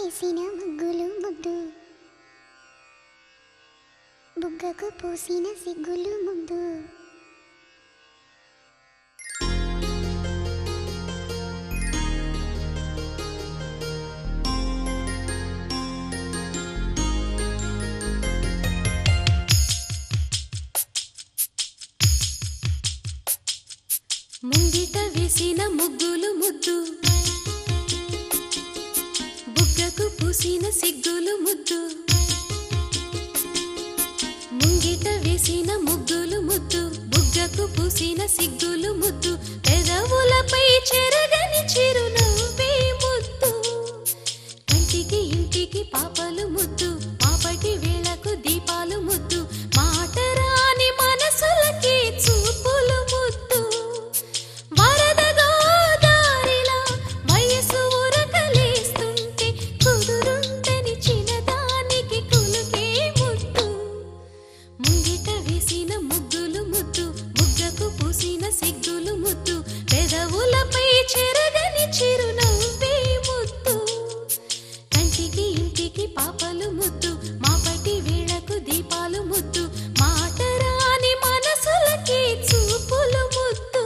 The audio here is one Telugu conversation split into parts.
వేసిన ముగ్గులు ముద్దు, బుగ్గకు పూసిన సిగ్గులు ముద్దు. ముంగిట వేసిన ముగ్గులు ముద్దు, బుగ్గకు పూసిన సిగ్గులు ముద్దు. ముంగిట వేసిన ముగ్గులు ముద్దు, బుగ్గకు పూసిన సిగ్గులు ముద్దు. పెదవులపై చెరగని చిరునవ్వే ముద్దు. కంటికి ఇంటికి పాపలు ముద్దు, పాపటి వేళకు దీపాలు ముద్దు. మాట రాని మనసులకి చూపులు ముద్దు. వరద గోదారిలా వయసు ఉరకలేస్తుంటే కుదురుంటని చిన్నదానికి కులుకే ముద్దు. ముంగిట వేసిన ముగ్గులు ముద్దు, బుగ్గకు పూసిన సిగ్గులు ముద్దు. పెదవులపై చెరగని చిరునవ్వే ముద్దు. కంటికి ఇంటికి పాపలు ముద్దు, మాపటి వేళకు దీపాలు ముద్దు. మాట రాని మనసులకి చూపులు ముద్దు.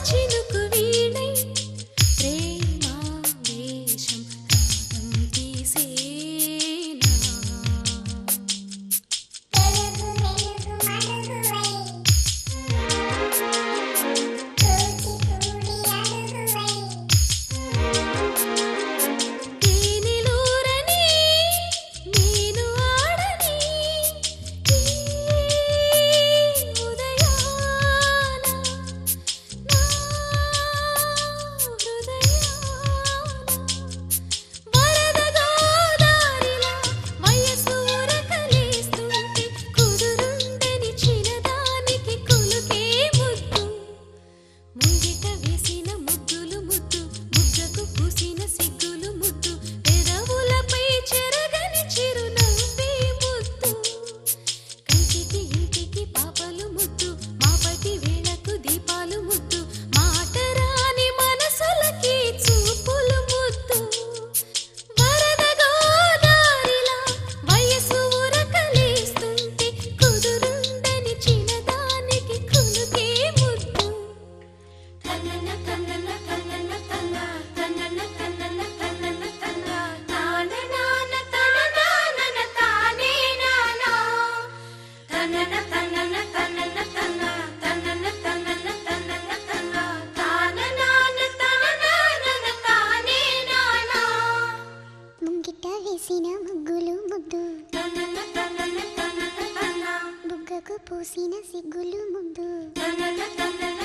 చినుకు వీణై ప్రేమావేశం రాగం తీసేనా. తేనెలూరని నేను ఆడని ఉదయాన వరద గోదారిలా వయసు ఉరకలేస్తుంటే కుదురుండని చిన్నదానికి కులుకే ముద్దు. ముంగిట వేసిన ముగ్గులు ముద్దు, బుగ్గకు పూసిన సిగ్గులు ముద్దు. పెదవులపై చెరగని చిరునవ్వే ముద్దు. కంటికి ఇంటికి పాపలు ముద్దు, మాపటి వేళకు దీపాలు ముద్దు. మాట రాని మనసులకి చూపులు ముద్దు. వరద గోదారిలా వయసు ఉరకలేస్తుంటే కుదురుండని చిన్నదానికి కులుకే ముద్దు. తనన తనన తనన తన తనన తనన తనన తన తాన నాన తన నానన తానే నానా. తనన తనన తనన తన తనన తనన తనన తన తాన నాన తన నానన తానే నానా. ముంగిట వేసిన ముగ్గులు ముద్దు, తనన తనన తనన తన బుగ్గకు పూసిన సిగ్గులు ముద్దు. తనన తనన